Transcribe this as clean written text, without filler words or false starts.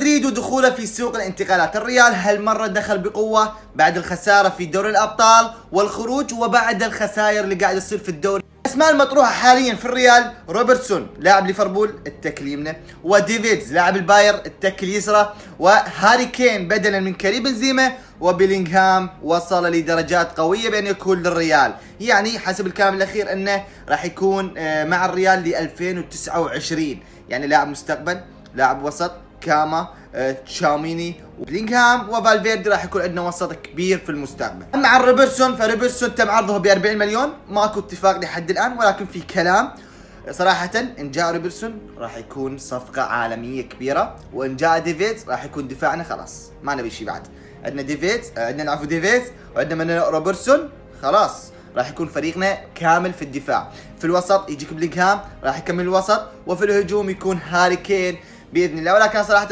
مدريد ودخوله في سوق الانتقالات. الريال هالمرة دخل بقوة بعد الخسارة في دوري الأبطال والخروج وبعد الخسائر اللي قاعد يصير في الدوري. الاسماء المطروحة حاليا في الريال: روبرتسون لاعب ليفربول اتكل يمنه، وديفيدز لاعب الباير اتكل يسره، وهاري كين بدلا من كريم بنزيما، وبيلينغهام وصل لدرجات قوية بأن يكون للريال. يعني حسب الكلام الأخير أنه راح يكون مع الريال ل 2029. يعني لاعب مستقبل، لاعب وسط، كاما، تشاوميني وبلينغهام وفالفيردي راح يكون عندنا وسط كبير في المستقبل. اما عن روبرتسون فروبرتسون تم عرضه ب 40 مليون، ماكو اتفاق لحد الان، ولكن في كلام صراحة ان جاء روبرتسون راح يكون صفقة عالمية كبيرة، وان جاء ديفيدز راح يكون دفاعنا خلاص ما نبي شيء بعد. عندنا ديفيدز، عندنا ديفيدز وعندنا روبرتسون، خلاص راح يكون فريقنا كامل في الدفاع. في الوسط يجيك بلينغهام راح يكمل الوسط، وفي الهجوم يكون هاري كين باذن الله. ولكن صراحة